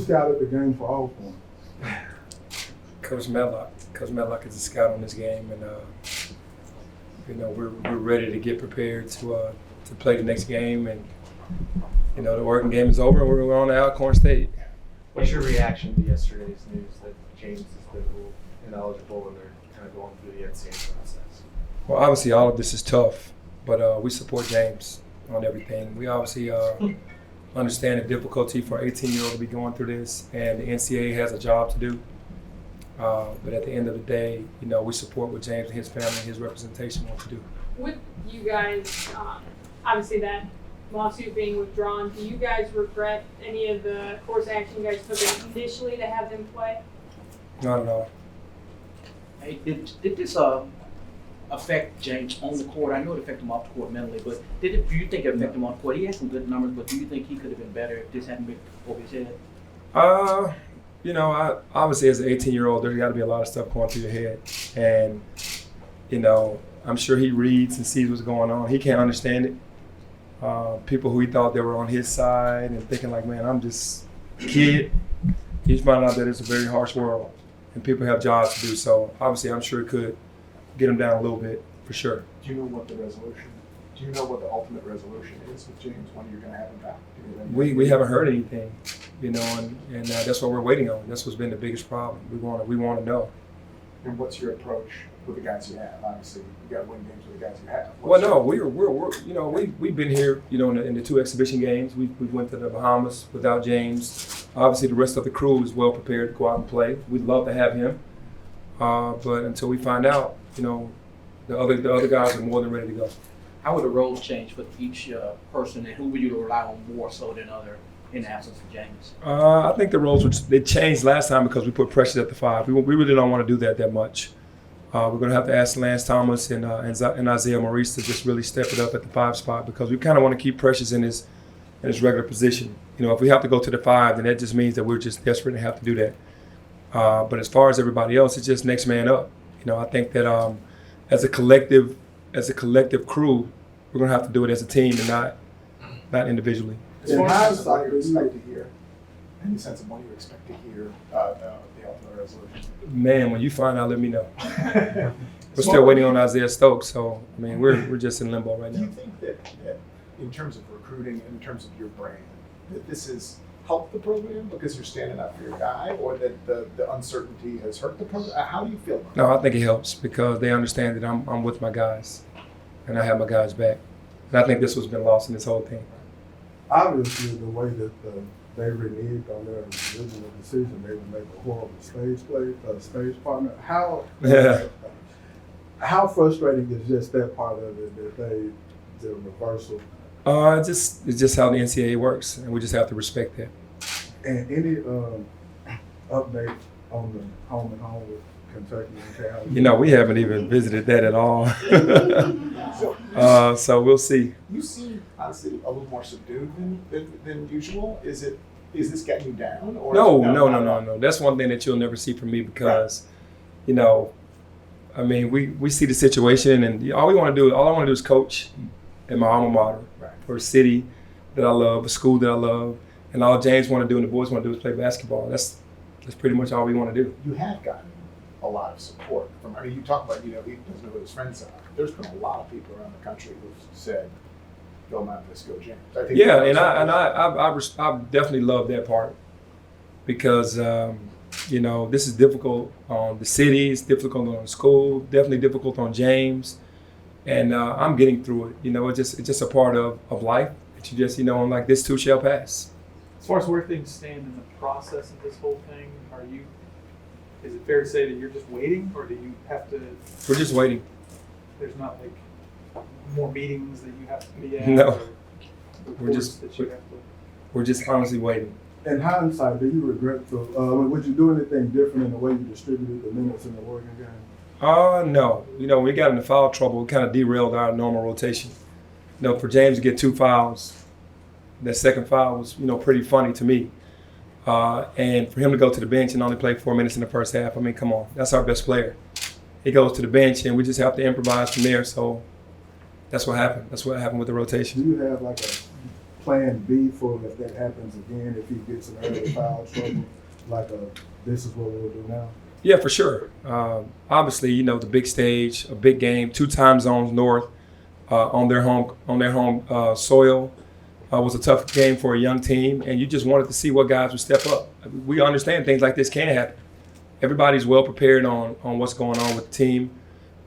scouted the game for Alcorn? Coach Medlock. Coach Medlock is a scout on this game, and we're ready to get prepared to play the next game. And the Oregon game is over, and we're on to Alcorn State. What's your reaction to yesterday's news that James is ruled ineligible and they're kind of going through the NCAA process? Well, obviously, all of this is tough, but we support James on everything. We obviously understand the difficulty for an 18-year-old to be going through this, and the NCAA has a job to do. But at the end of the day, we support what James and his family and his representation want to do. With you guys, obviously that lawsuit being withdrawn, do you guys regret any of the course action you guys took initially to have them play? Not at all. Hey, did this affect James on the court? I know it affected him off the court mentally, but do you think it affected him on the court? He had some good numbers, but do you think he could have been better if this hadn't been over his head? Obviously as an 18-year-old, there's got to be a lot of stuff going through your head. And, I'm sure he reads and sees what's going on. He can't understand it. People who he thought they were on his side and thinking like, man, I'm just a kid. He's finding out that it's a very harsh world and people have jobs to do. So obviously I'm sure it could get him down a little bit for sure. Do you know what the ultimate resolution is with James when you're going to have him back? We haven't heard anything, and that's what we're waiting on. That's what's been the biggest problem. We want to know. And what's your approach with the guys you have? Obviously, you got to win games with the guys you have. We've been here, in the two exhibition games. We went to the Bahamas without James. Obviously, the rest of the crew is well prepared to go out and play. We'd love to have him, but until we find out, the other guys are more than ready to go. How would the roles change for each person, and who would you rely on more so than other in the absence of James? I think the roles they changed last time because we put pressure at the five. We really don't want to do that much. We're going to have to ask Lance Thomas and Isaiah Maurice to just really step it up at the five spot because we kind of want to keep Precious in his regular position. If we have to go to the five, then that just means that we're just desperate to have to do that. But as far as everybody else, it's just next man up. I think that as a collective crew, we're going to have to do it as a team and not individually. As far as what you expect to hear, any sense of when you expect to hear the ultimate resolution? Man, when you find out, let me know. We're still waiting on Isaiah Stokes, so we're just in limbo right now. Do you think that in terms of recruiting, in terms of your brand, that this has helped the program because you're standing up for your guy, or that the uncertainty has hurt the program? How do you feel about it? No, I think it helps because they understand that I'm with my guys, and I have my guys back. And I think this was been lost in this whole thing. Obviously, the way that they reneged on their original decision, they would make a horrible stage partner. How frustrating is just that part of it, the reversal? It's just how the NCAA works, and we just have to respect that. And any update on the home and home with Kentucky and Cal? We haven't even visited that at all. So we'll see. You seem honestly a little more subdued than usual. Is this getting you down? Or No. That's one thing that you'll never see from me because, we see the situation, and all I want to do is coach in my alma mater for a city that I love, a school that I love, and all James want to do and the boys want to do is play basketball. That's pretty much all we want to do. You have gotten a lot of support from. You talk about he doesn't know who his friends are. There's been a lot of people around the country who've said, "Go Memphis, go James." I think I definitely love that part because this is difficult on the city, it's difficult on the school, definitely difficult on James, and I'm getting through it. It's just a part of life that you just I'm like, this too shall pass. As far as where things stand in the process of this whole thing, is it fair to say that you're just waiting, or do you have to? We're just waiting. There's not more meetings that you have to be at. No, we're just honestly waiting. In hindsight, do you regret would you do anything different in the way you distributed the minutes in the Oregon game? No. We got into foul trouble. We kind of derailed our normal rotation. For James to get 2 fouls, that second foul was, pretty funny to me. And for him to go to the bench and only play 4 minutes in the first half, come on, that's our best player. He goes to the bench, and we just have to improvise from there. So that's what happened. That's what happened with the rotation. Do you have like a plan B for if that happens again, if he gets in early foul trouble, like this is what we'll do now? Yeah, for sure. Obviously, you know, the big stage, a big game, 2 time zones north on their home soil was a tough game for a young team, and you just wanted to see what guys would step up. We understand things like this can happen. Everybody's well prepared on what's going on with the team,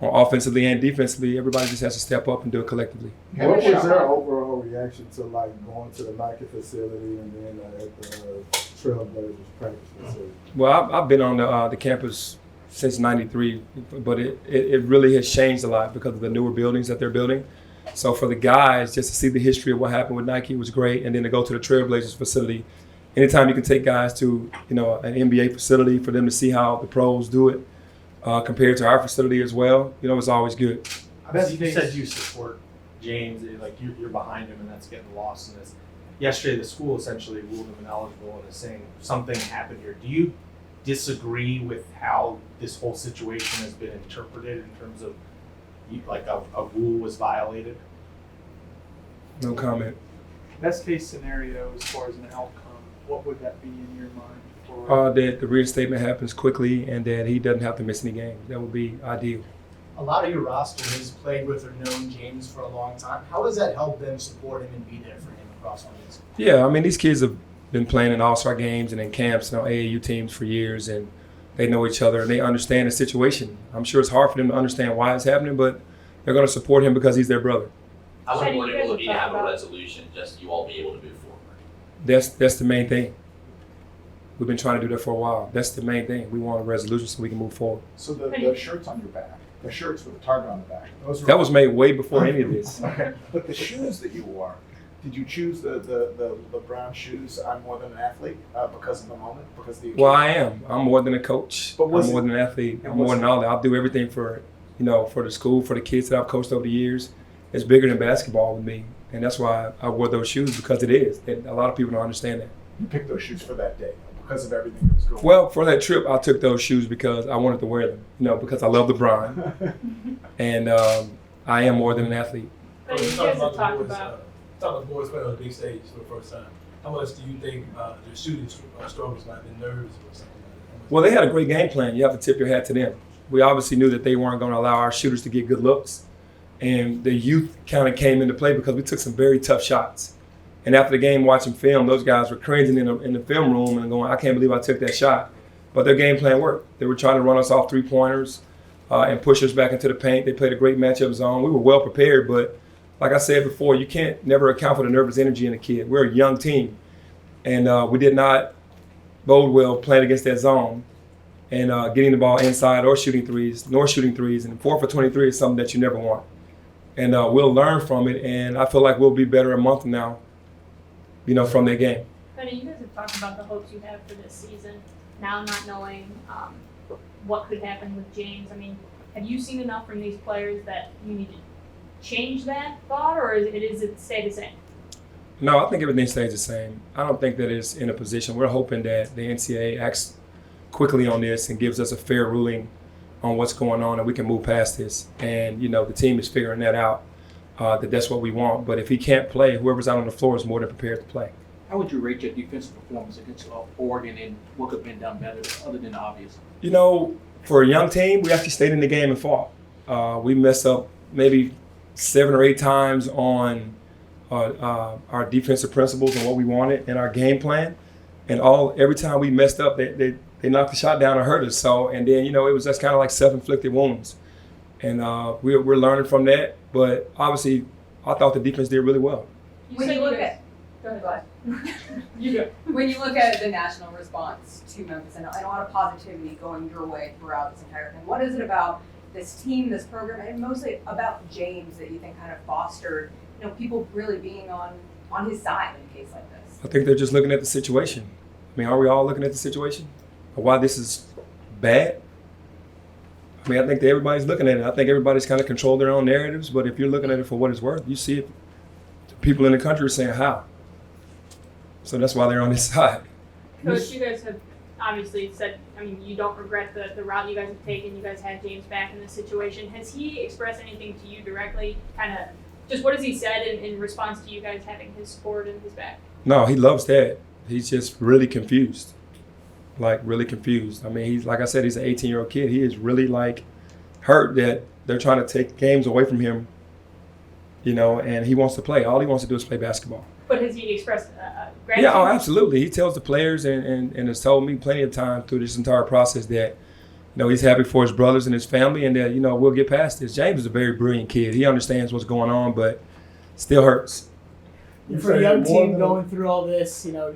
offensively and defensively. Everybody just has to step up and do it collectively. What was their overall reaction to like going to the Nike facility and then at the Trailblazers practice facility? Well, I've been on the campus since '93, but it really has changed a lot because of the newer buildings that they're building. So for the guys, just to see the history of what happened with Nike was great, and then to go to the Trailblazers facility. Anytime you can take guys to, you know, an NBA facility for them to see how the pros do it compared to our facility as well, you know, it's always good. You said you support James, like you're behind him, and that's getting lost in this. Yesterday, the school essentially ruled him ineligible and is saying something happened here. Do you disagree with how this whole situation has been interpreted in terms of like a rule was violated? No comment. Best case scenario as far as an outcome, what would that be in your mind for? That the reinstatement happens quickly and that he doesn't have to miss any games. That would be ideal. A lot of your roster has played with or known James for a long time. How does that help them support him and be there for him across all this? Yeah, I mean, these kids have been playing in all-star games and in camps and on AAU teams for years, and they know each other and they understand the situation. I'm sure it's hard for them to understand why it's happening, but they're going to support him because he's their brother. How Shady, important you guys will it be to have have a talked about- resolution, just you all be able to move forward? That's the main thing. We've been trying to do that for a while. That's the main thing. We want a resolution so we can move forward. So the shirts on your back, the shirts with the target on the back, those were That was made way before any of this. Okay, but the shoes that you wore, did you choose the LeBron shoes on more than an athlete because of the moment? Because the Well, I am. I'm more than a coach. But I'm was more it- than an athlete. and I'm more was than it- all that. I'll do everything for, you know, for the school, for the kids that I've coached over the years. It's bigger than basketball with me, and that's why I wore those shoes, because it is. And a lot of people don't understand that. You picked those shoes for that day because of everything that was going on. Well, for that trip, I took those shoes because I wanted to wear them, you know, because I love LeBron, and I am more than an athlete. But you guys have talked about. Talking about the boys playing on the big stage for the first time. How much do you think their shooting struggles might have been nerves or something like that? Well, they had a great game plan. You have to tip your hat to them. We obviously knew that they weren't going to allow our shooters to get good looks, and the youth kind of came into play because we took some very tough shots. And after the game, watching film, those guys were cringing in the film room and going, "I can't believe I took that shot." But their game plan worked. They were trying to run us off 3-pointers and push us back into the paint. They played a great matchup zone. We were well prepared, but like I said before, you can't never account for the nervous energy in a kid. We're a young team, and we did not bode well playing against that zone and getting the ball inside or shooting threes, nor shooting threes. And 4 for 23 is something that you never want. And we'll learn from it, and I feel like we'll be better a month from now, you know, from that game. Penny, you guys have talked about the hopes you have for this season. Now not knowing what could happen with James. I mean, have you seen enough from these players that you need to change that thought, or is it stay the same? No, I think everything stays the same. I don't think that it's in a position. We're hoping that the NCAA acts quickly on this and gives us a fair ruling on what's going on, and we can move past this. And, you know, the team is figuring that out, that's what we want. But if he can't play, whoever's out on the floor is more than prepared to play. How would you rate your defensive performance against Oregon, and what could have been done better other than the obvious? You know, for a young team, we actually stayed in the game and fought. We messed up maybe 7 or 8 times on our defensive principles and what we wanted and our game plan. And every time we messed up, they knocked the shot down and hurt us. So, and then, you know, it was just kind of like self-inflicted wounds. And we're learning from that. But obviously, I thought the defense did really well. When you look at, Go ahead. you go. When you look at the national response to Memphis and a lot of positivity going your way throughout this entire thing, what is it about this team, this program, and mostly about James that you think kind of fostered, you know, people really being on his side in a case like this? I think they're just looking at the situation. I mean, are we all looking at the situation? Or why this is bad? I mean, I think that everybody's looking at it. I think everybody's kind of controlled their own narratives, but if you're looking at it for what it's worth, you see it. People in the country are saying how. So that's why they're on this side. Coach, you guys have obviously said, I mean, you don't regret the route you guys have taken. You guys had James back in this situation. Has he expressed anything to you directly, kind of Just what has he said in response to you guys having his support and his back? No, he loves that. He's just really confused. Like, really confused. I mean, he's, like I said, he's an 18-year-old kid. He is really, like, hurt that they're trying to take games away from him, you know, and he wants to play. All he wants to do is play basketball. But has he expressed gratitude? Yeah, oh, absolutely. He tells the players and has told me plenty of time through this entire process that, you know, he's happy for his brothers and his family and that, you know, we'll get past this. James is a very brilliant kid. He understands what's going on, but still hurts. For a young team going through all this, you know,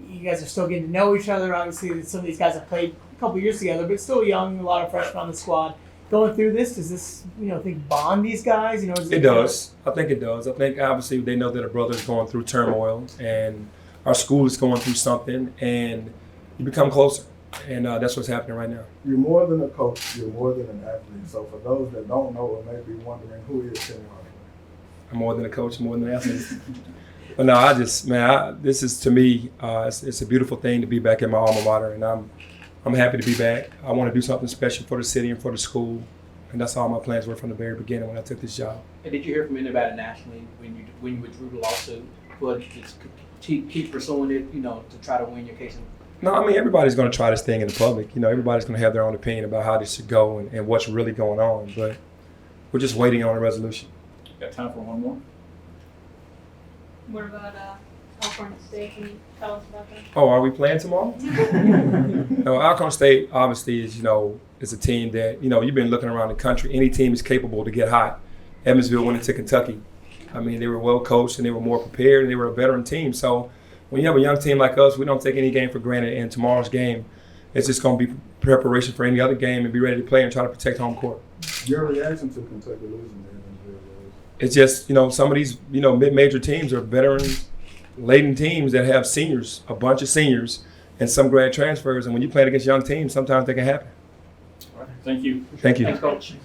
you guys are still getting to know each other. Obviously, some of these guys have played a couple years together, but still young, a lot of freshmen on the squad. Going through this, does this, you know, think bond these guys? You know, It does. I think it does. I think obviously they know that a brother is going through turmoil and our school is going through something and you become closer. And that's what's happening right now. You're more than a coach. You're more than an athlete. So for those that don't know or may be wondering, who is Kenny Hardaway? I'm more than a coach, more than an athlete. But no, I just, man, this is, to me, it's a beautiful thing to be back in my alma mater, and I'm happy to be back. I want to do something special for the city and for the school, and that's all my plans were from the very beginning when I took this job. And did you hear from anybody nationally when you withdrew the lawsuit? But keep pursuing it, you know, to try to win your case. No, I mean, everybody's going to try this thing in the public. You know, everybody's going to have their own opinion about how this should go and what's really going on. But we're just waiting on a resolution. Got time for one more? What about Alcorn State? Can you tell us about that? Oh, are we playing tomorrow? No, Alcorn State obviously is, you know, is a team that, you know, you've been looking around the country. Any team is capable to get hot. Evansville went into Kentucky. I mean, they were well coached and they were more prepared and they were a veteran team. So when you have a young team like us, we don't take any game for granted. And tomorrow's game, it's just going to be preparation for any other game and be ready to play and try to protect home court. Your reaction to Kentucky losing there? It's just, you know, some of these, you know, mid-major teams are veteran-laden teams that have seniors, a bunch of seniors, and some grad transfers. And when you play against young teams, sometimes they can happen. All right. Thank you. Thank you. Thanks, Coach.